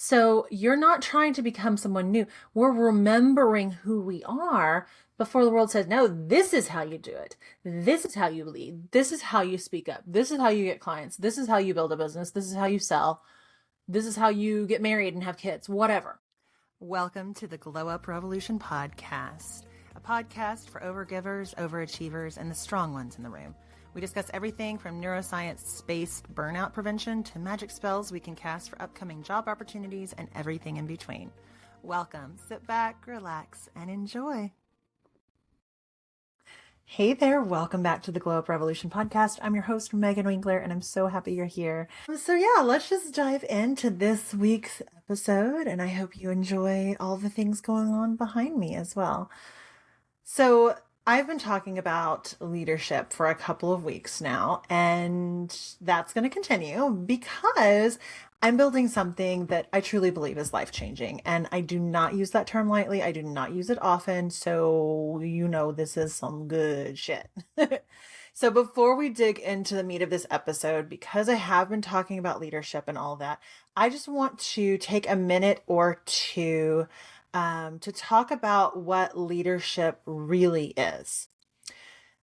So you're not trying to become someone new. We're remembering who we are before the world says, no, this is how you do it. This is how you lead. This is how you speak up. This is how you get clients. This is how you build a business. This is how you sell. This is how you get married and have kids, whatever. Welcome to the Glow Up Revolution podcast, a podcast for overgivers, overachievers, and the strong ones in the room. We discuss everything from neuroscience-based burnout prevention to magic spells we can cast for upcoming job opportunities and everything in between. Welcome. Sit back, relax, and enjoy. Hey there, welcome back to the Glow Up Revolution podcast. I'm your host, Megan Winkler, and I'm so happy you're here. So let's just dive into this week's episode, and I hope you enjoy all the things going on behind me as well. So I've been talking about leadership for a couple of weeks now, and that's going to continue because I'm building something that I truly believe is life-changing, and I do not use that term lightly. I do not use it often, so you know this is some good shit. So before we dig into the meat of this episode, because I have been talking about leadership and all that, I just want to take a minute or two to talk about what leadership really is.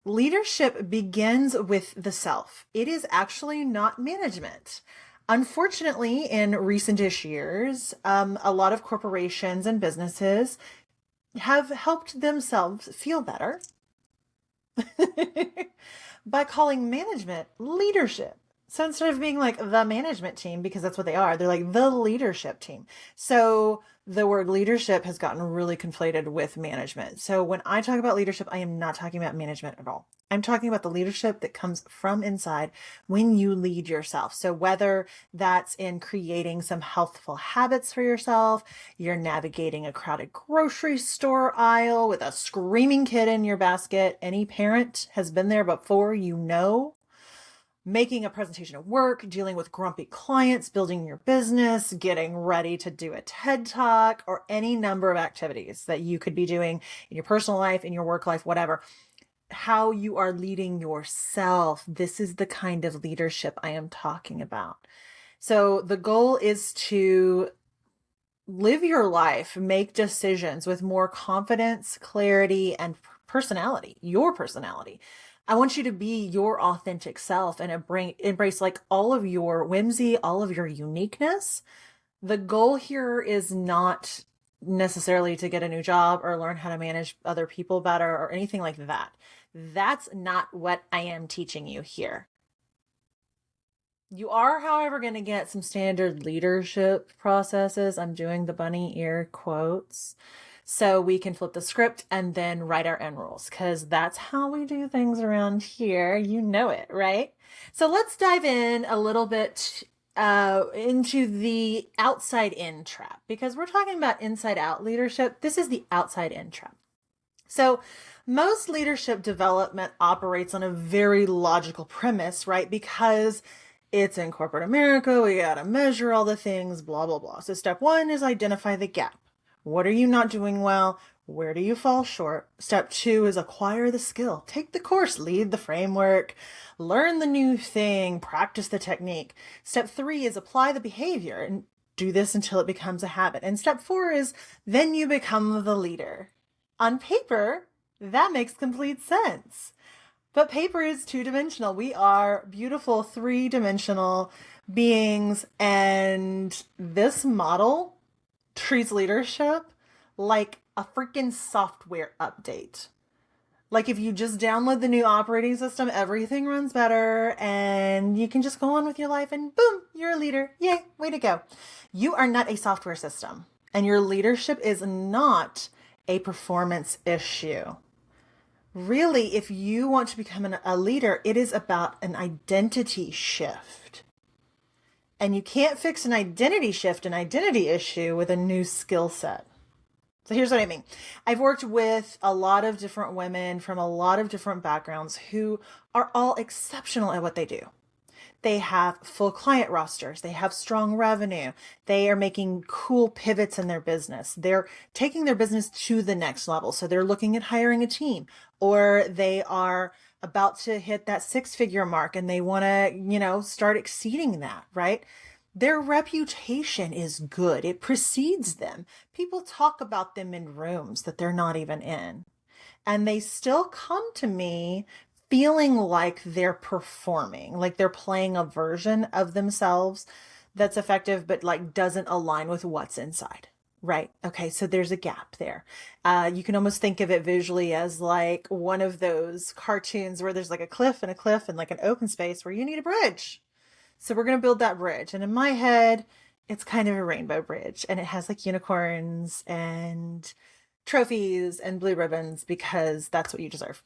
Leadership begins with the self. It is actually not management. Unfortunately, in recent-ish years, a lot of corporations and businesses have helped themselves feel better by calling management leadership. So instead of being like the management team, because that's what they are, they're like the leadership team. So the word leadership has gotten really conflated with management. So when I talk about leadership, I am not talking about management at all. I'm talking about the leadership that comes from inside when you lead yourself. So whether that's in creating some healthful habits for yourself, you're navigating a crowded grocery store aisle with a screaming kid in your basket. Any parent has been there before, you know. Making a presentation at work, dealing with grumpy clients, building your business, getting ready to do a TED Talk, or any number of activities that you could be doing in your personal life, in your work life, whatever. How you are leading yourself. This is the kind of leadership I am talking about. So the goal is to live your life, make decisions with more confidence, clarity, and personality, your personality. I want you to be your authentic self and embrace like all of your whimsy, all of your uniqueness. The goal here is not necessarily to get a new job or learn how to manage other people better or anything like that. That's not what I am teaching you here. You are, however, going to get some standard leadership processes. I'm doing the bunny ear quotes so we can flip the script and then write our own rules, because that's how we do things around here. You know it, right? So let's dive in a little bit into the outside in trap, because we're talking about inside out leadership. This is the outside in trap. So most leadership development operates on a very logical premise, right? Because it's in corporate America, we gotta measure all the things, blah, blah, blah. So step one is identify the gap. What are you not doing well? Where do you fall short? Step two is acquire the skill. Take the course, lead the framework, learn the new thing, practice the technique. Step three is apply the behavior and do this until it becomes a habit. And step four is then you become the leader. On paper, that makes complete sense. But paper is two-dimensional. We are beautiful three-dimensional beings, and this model treats leadership like a freaking software update. Like if you just download the new operating system, everything runs better and you can just go on with your life and boom, you're a leader. Yay, way to go. You are not a software system, and your leadership is not a performance issue. Really, if you want to become a leader, it is about an identity shift. And you can't fix an identity shift, an identity issue with a new skill set. So here's what I mean. I've worked with a lot of different women from a lot of different backgrounds who are all exceptional at what they do. They have full client rosters. They have strong revenue. They are making cool pivots in their business. They're taking their business to the next level. So they're looking at hiring a team, or they are about to hit that 6-figure mark and they want to, start exceeding that, right? Their reputation is good. It precedes them. People talk about them in rooms that they're not even in. And they still come to me feeling like they're performing, like they're playing a version of themselves that's effective, but like doesn't align with what's inside. Right. Okay. So there's a gap there. You can almost think of it visually as like one of those cartoons where there's like a cliff and like an open space where you need a bridge. So we're going to build that bridge. And in my head, it's kind of a rainbow bridge and it has like unicorns and trophies and blue ribbons because that's what you deserve.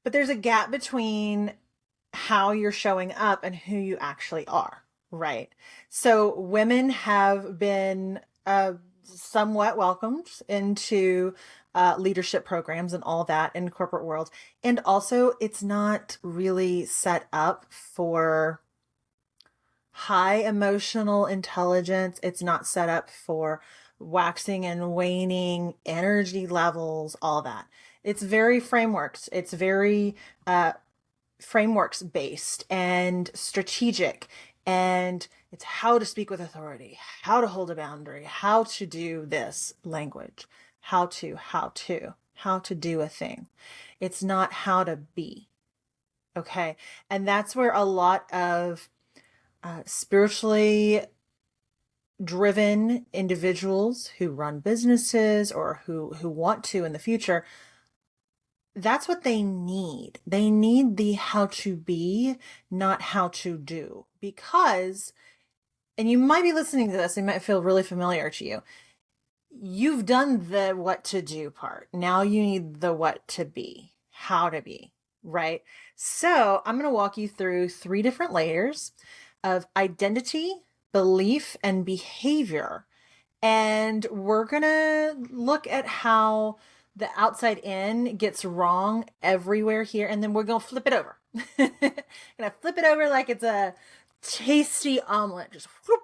But there's a gap between how you're showing up and who you actually are, right? So women have been somewhat welcomed into leadership programs and all that in corporate world. And also it's not really set up for high emotional intelligence. It's not set up for waxing and waning energy levels, all that. It's very frameworks. It's very frameworks based and strategic. And it's how to speak with authority, how to hold a boundary, how to do this language, how to do a thing. It's not how to be. Okay. And that's where a lot of spiritually driven individuals who run businesses or who want to in the future, that's what they need. They need the how to be, not how to do. Because, and you might be listening to this, it might feel really familiar to you. You've done the what to do part. Now you need the what to be, how to be, right? So I'm going to walk you through 3 different layers of identity, belief, and behavior. And we're going to look at how the outside in gets wrong everywhere here. And then we're going to flip it over. Going to flip it over like it's a tasty omelet. Just whoop.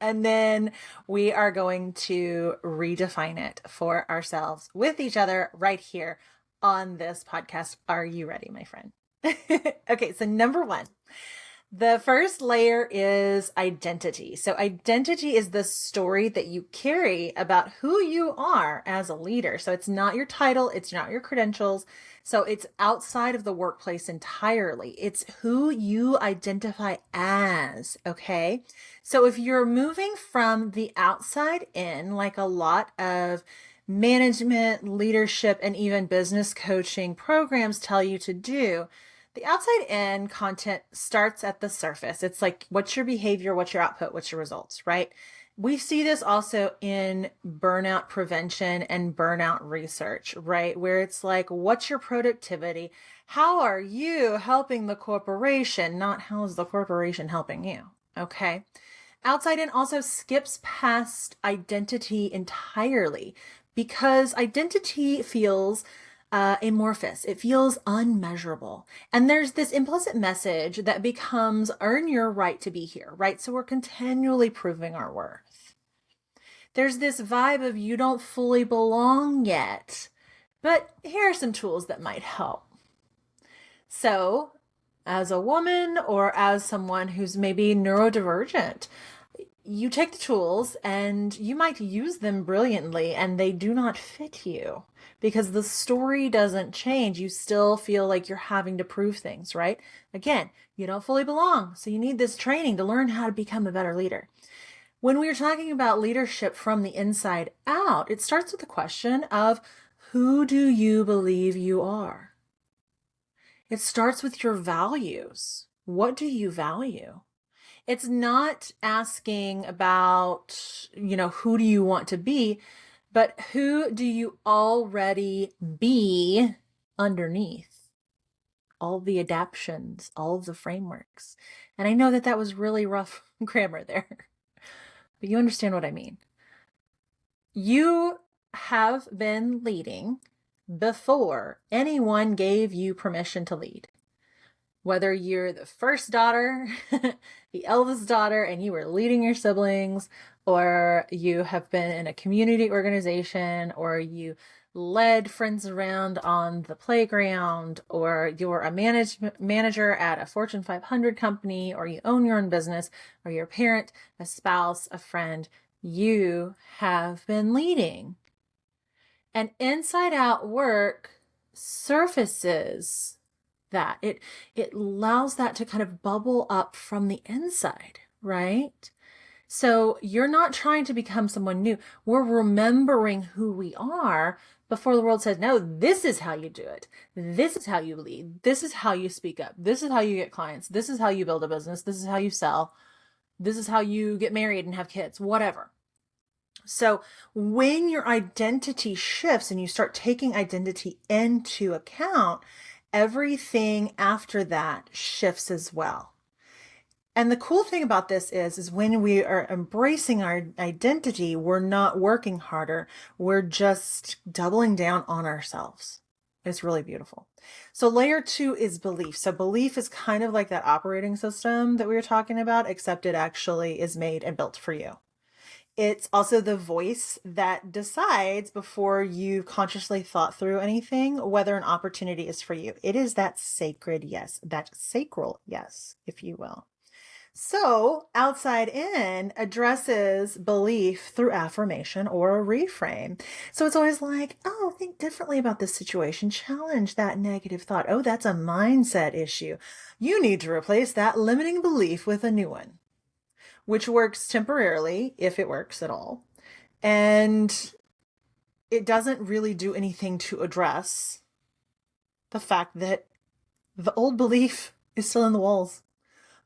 And then we are going to redefine it for ourselves with each other right here on this podcast. Are you ready, my friend? Okay, so number 1. The first layer is identity. So identity is the story that you carry about who you are as a leader. So it's not your title. It's not your credentials. So it's outside of the workplace entirely. It's who you identify as. Okay. So if you're moving from the outside in, like a lot of management, leadership, and even business coaching programs tell you to do, the outside in content starts at the surface. It's like, what's your behavior? What's your output? What's your results, right? We see this also in burnout prevention and burnout research, right? Where it's like, what's your productivity? How are you helping the corporation? Not how is the corporation helping you? Okay. Outside in also skips past identity entirely because identity feels amorphous. It feels unmeasurable. And there's this implicit message that becomes earn your right to be here, right? So we're continually proving our worth. There's this vibe of you don't fully belong yet, but here are some tools that might help. So as a woman or as someone who's maybe neurodivergent, you take the tools and you might use them brilliantly and they do not fit you because the story doesn't change. You still feel like you're having to prove things, right? Again, you don't fully belong. So you need this training to learn how to become a better leader. When we're talking about leadership from the inside out, it starts with the question of who do you believe you are? It starts with your values. What do you value? It's not asking about, who do you want to be, but who do you already be underneath all the adaptions, all of the frameworks. And I know that that was really rough grammar there, but you understand what I mean. You have been leading before anyone gave you permission to lead. Whether you're the first daughter, the eldest daughter, and you were leading your siblings, or you have been in a community organization, or you led friends around on the playground, or you're a manager at a Fortune 500 company, or you own your own business, or you're a parent, a spouse, a friend, you have been leading. And inside out work surfaces that. It allows that to kind of bubble up from the inside, right? So you're not trying to become someone new. We're remembering who we are before the world says, no, this is how you do it. This is how you lead. This is how you speak up. This is how you get clients. This is how you build a business. This is how you sell. This is how you get married and have kids, whatever. So when your identity shifts and you start taking identity into account, everything after that shifts as well. And the cool thing about this is when we are embracing our identity, we're not working harder. We're just doubling down on ourselves. It's really beautiful. So layer 2 is belief. So belief is kind of like that operating system that we were talking about, except it actually is made and built for you. It's also the voice that decides before you've consciously thought through anything, whether an opportunity is for you. It is that sacred yes, that sacral yes, if you will. So outside in addresses belief through affirmation or a reframe. So it's always like, oh, think differently about this situation. Challenge that negative thought. Oh, that's a mindset issue. You need to replace that limiting belief with a new one, which works temporarily, if it works at all. And it doesn't really do anything to address the fact that the old belief is still in the walls.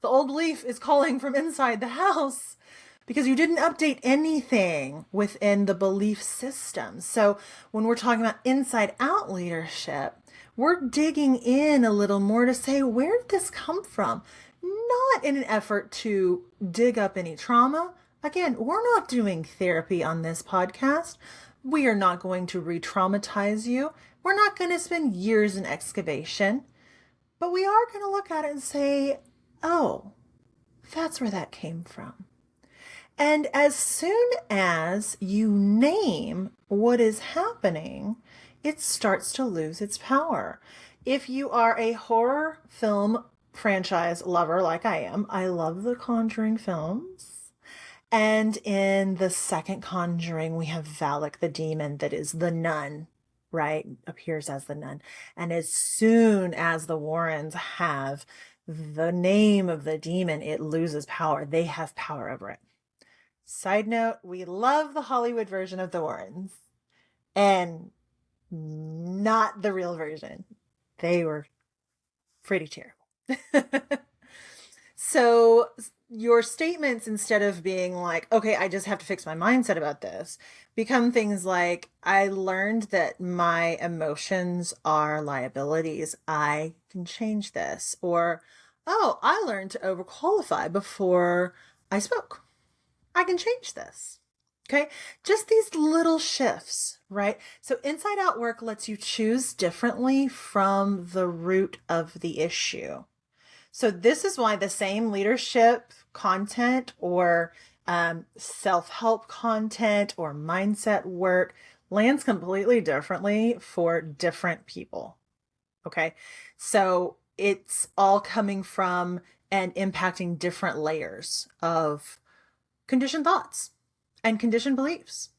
The old belief is calling from inside the house because you didn't update anything within the belief system. So when we're talking about inside out leadership, we're digging in a little more to say, where did this come from? Not in an effort to dig up any trauma. Again, we're not doing therapy on this podcast. We are not going to re-traumatize you. We're not going to spend years in excavation, but we are going to look at it and say, oh, that's where that came from. And as soon as you name what is happening, it starts to lose its power. If you are a horror film franchise lover like I am, I love the Conjuring films. And in the second Conjuring, we have Valak, the demon that is the nun, right? Appears as the nun. And as soon as the Warrens have the name of the demon, it loses power. They have power over it. Side note, we love the Hollywood version of the Warrens and not the real version. They were pretty terrible. So your statements, instead of being like, okay, I just have to fix my mindset about this, become things like, I learned that my emotions are liabilities. I can change this. Or, oh, I learned to overqualify before I spoke. I can change this. Okay. Just these little shifts, right? So inside out work lets you choose differently from the root of the issue. So this is why the same leadership content or self-help content or mindset work lands completely differently for different people. Okay. So it's all coming from and impacting different layers of conditioned thoughts and conditioned beliefs.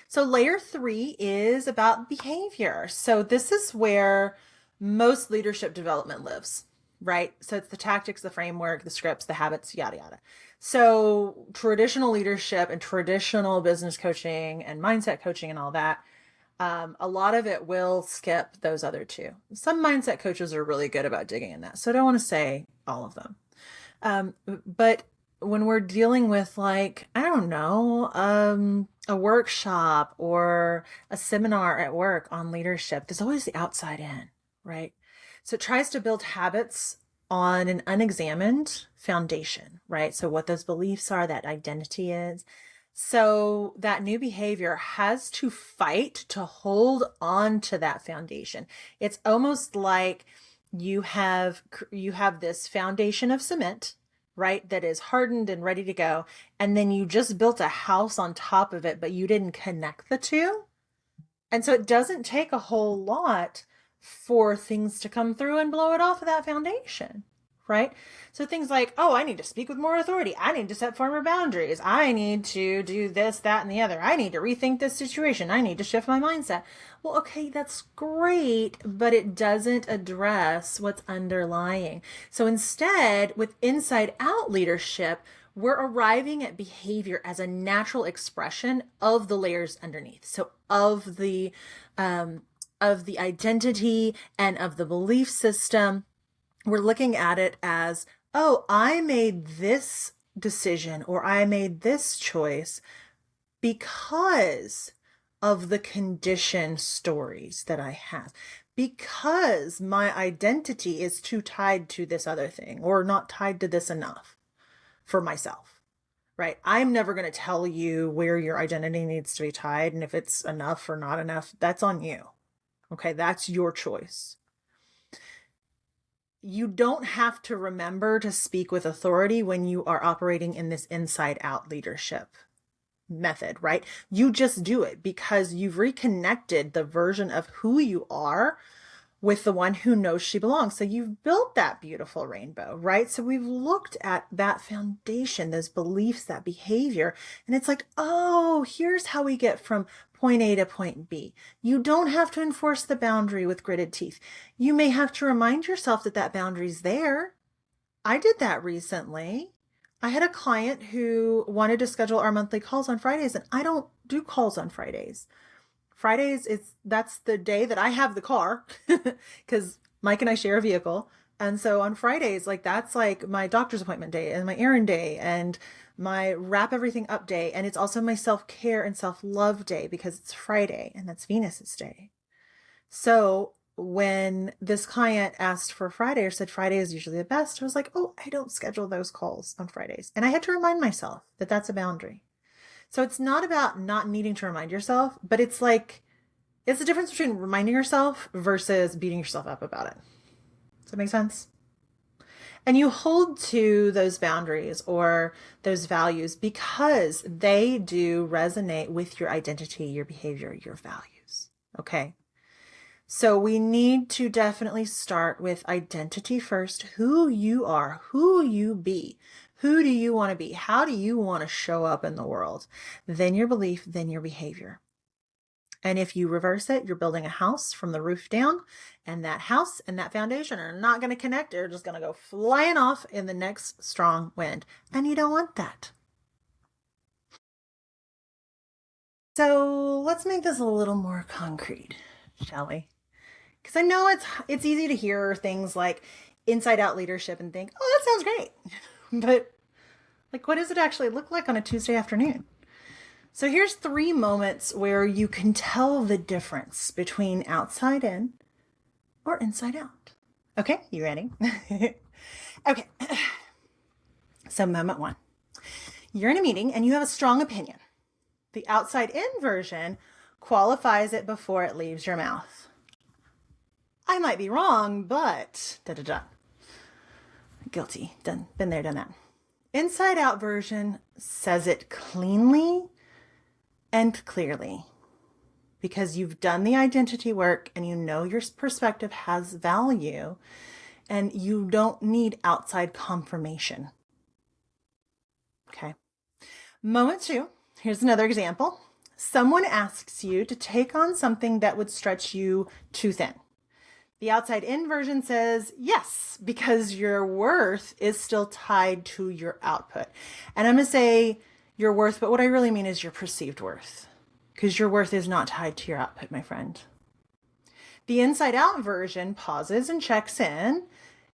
So layer 3 is about behavior. So this is where most leadership development lives, right? So it's the tactics, the framework, the scripts, the habits, yada, yada. So traditional leadership and traditional business coaching and mindset coaching and all that, a lot of it will skip those other two. Some mindset coaches are really good about digging in that. So I don't want to say all of them. But when we're dealing with, like, I don't know, a workshop or a seminar at work on leadership, there's always the outside in, right? So it tries to build habits on an unexamined foundation, right? So what those beliefs are, that identity is. So that new behavior has to fight to hold on to that foundation. It's almost like you have this foundation of cement, right? That is hardened and ready to go. And then you just built a house on top of it, but you didn't connect the two. And so it doesn't take a whole lot for things to come through and blow it off of that foundation, right? So things like, oh, I need to speak with more authority. I need to set firmer boundaries. I need to do this, that, and the other. I need to rethink this situation. I need to shift my mindset. Well, okay, that's great, but it doesn't address what's underlying. So instead, with inside out leadership, we're arriving at behavior as a natural expression of the layers underneath. So of the identity and of the belief system, we're looking at it as, oh, I made this decision or I made this choice because of the conditioned stories that I have, because my identity is too tied to this other thing or not tied to this enough for myself, right? I'm never going to tell you where your identity needs to be tied. And if it's enough or not enough, that's on you. Okay. That's your choice. You don't have to remember to speak with authority when you are operating in this inside out leadership method, right? You just do it because you've reconnected the version of who you are with the one who knows she belongs. So you've built that beautiful rainbow, right? So we've looked at that foundation, those beliefs, that behavior, and it's like, oh, here's how we get from point A to point B. You don't have to enforce the boundary with gritted teeth. You may have to remind yourself that that boundary's there. I did that recently. I had a client who wanted to schedule our monthly calls on Fridays, and I don't do calls on Fridays. Fridays, that's the day that I have the car because Mike and I share a vehicle. And so on Fridays, like that's like my doctor's appointment day and my errand day and my wrap everything up day. And it's also my self-care and self-love day because it's Friday and that's Venus's day. So when this client asked for Friday or said Friday is usually the best, I was like, oh, I don't schedule those calls on Fridays. And I had to remind myself that that's a boundary. So it's not about not needing to remind yourself, but it's like, it's the difference between reminding yourself versus beating yourself up about it. Does that make sense? And you hold to those boundaries or those values because they do resonate with your identity, your behavior, your values. Okay. So we need to definitely start with identity first, who you are, who you be. Who do you want to be? How do you want to show up in the world? Then your belief, then your behavior. And if you reverse it, you're building a house from the roof down, and that house and that foundation are not going to connect. They're just going to go flying off in the next strong wind. And you don't want that. So let's make this a little more concrete, shall we? Because I know it's easy to hear things like inside out leadership and think, oh, that sounds great. But like, what does it actually look like on a Tuesday afternoon? So here's 3 moments where you can tell the difference between outside in or inside out. Okay, you ready? Okay. So moment 1, you're in a meeting and you have a strong opinion. The outside in version qualifies it before it leaves your mouth. I might be wrong, but da-da-da. Guilty. Done. Been there, done that. Inside out version says it cleanly and clearly because you've done the identity work and you know your perspective has value and you don't need outside confirmation. Okay. Moment 2. Here's another example. Someone asks you to take on something that would stretch you too thin. The outside in version says yes, because your worth is still tied to your output. And I'm going to say your worth, but what I really mean is your perceived worth, because your worth is not tied to your output, my friend. The inside out version pauses and checks in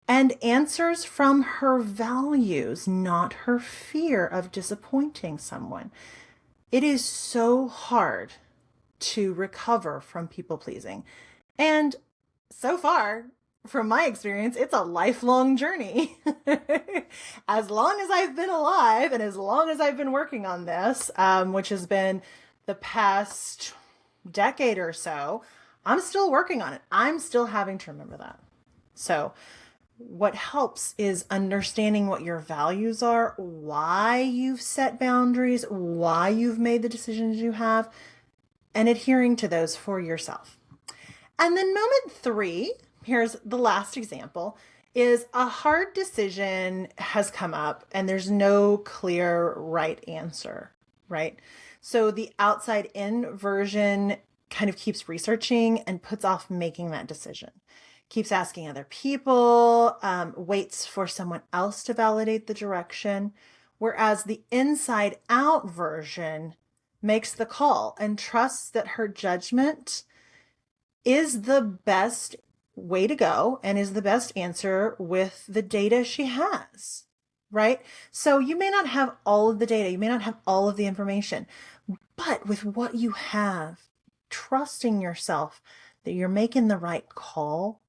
and answers from her values, not her fear of disappointing someone. It is so hard to recover from people pleasing. And so far, from my experience, it's a lifelong journey. As long as I've been alive and as long as I've been working on this, which has been the past decade or so, I'm still working on it. I'm still having to remember that. So what helps is understanding what your values are, why you've set boundaries, why you've made the decisions you have, and adhering to those for yourself. And then moment 3, here's the last example, is a hard decision has come up and there's no clear right answer, right? So the outside in version kind of keeps researching and puts off making that decision, keeps asking other people, waits for someone else to validate the direction. Whereas the inside out version makes the call and trusts that her judgment is the best way to go and is the best answer with the data she has, right? So you may not have all of the data, you may not have all of the information, but with what you have, trusting yourself that you're making the right call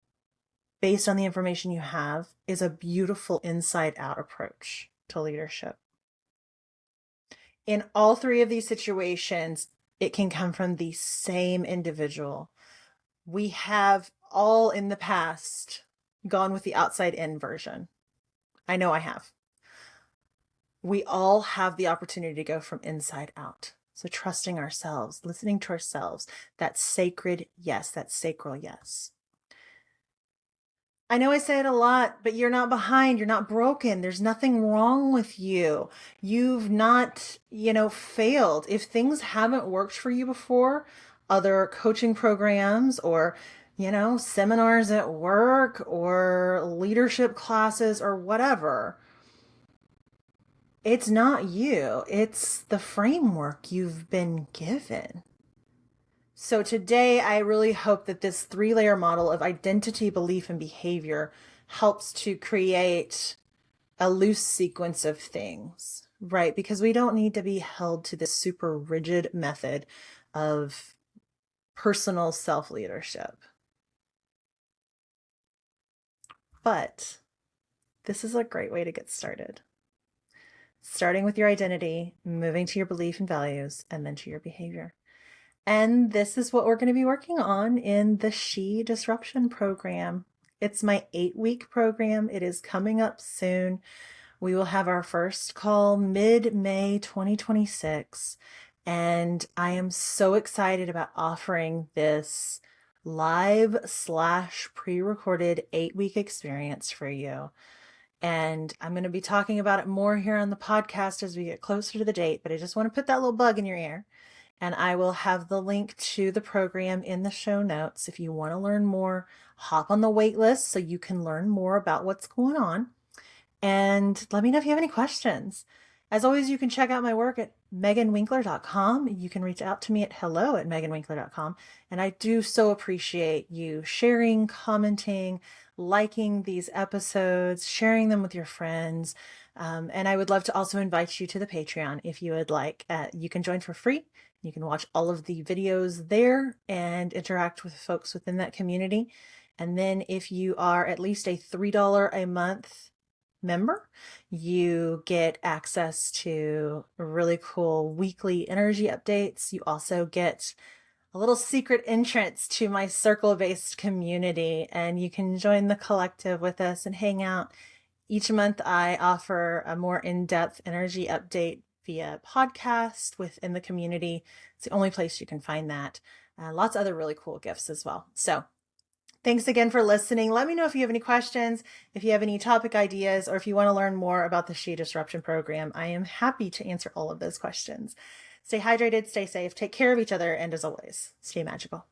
based on the information you have is a beautiful inside out approach to leadership. In all 3 of these situations, it can come from the same individual. We have all in the past gone with the outside in version. I know I have. We all have the opportunity to go from inside out. So trusting ourselves, listening to ourselves, that sacred yes, that sacral yes. I know I say it a lot, but you're not behind. You're not broken. There's nothing wrong with you. You've not, failed. If things haven't worked for you before, other coaching programs or, seminars at work or leadership classes or whatever, it's not you. It's the framework you've been given. So today, I really hope that this 3-layer model of identity, belief, and behavior helps to create a loose sequence of things, right? Because we don't need to be held to this super rigid method of personal self-leadership. But this is a great way to get started. Starting with your identity, moving to your belief and values, and then to your behavior. And this is what we're going to be working on in the She Disruption program. It's my 8-week program. It is coming up soon. We will have our first call mid-May 2026. And I am so excited about offering this live/pre-recorded 8-week experience for you. And I'm going to be talking about it more here on the podcast as we get closer to the date, but I just want to put that little bug in your ear. And I will have the link to the program in the show notes. If you want to learn more, hop on the wait list so you can learn more about what's going on. And let me know if you have any questions. As always, you can check out my work at meganwinkler.com. You can reach out to me at hello@meganwinkler.com. And I do so appreciate you sharing, commenting, liking these episodes, sharing them with your friends. And I would love to also invite you to the Patreon if you would like. You can join for free. You can watch all of the videos there and interact with folks within that community. And then if you are at least a $3 a month member, you get access to really cool weekly energy updates. You also get a little secret entrance to my circle-based community, and you can join the collective with us and hang out. Each month I offer a more in-depth energy update via podcast within the community. It's the only place you can find that. Lots of other really cool gifts as well. So thanks again for listening. Let me know if you have any questions, if you have any topic ideas, or if you want to learn more about the She Disruption program. I am happy to answer all of those questions. Stay hydrated, stay safe, take care of each other, and as always, stay magical.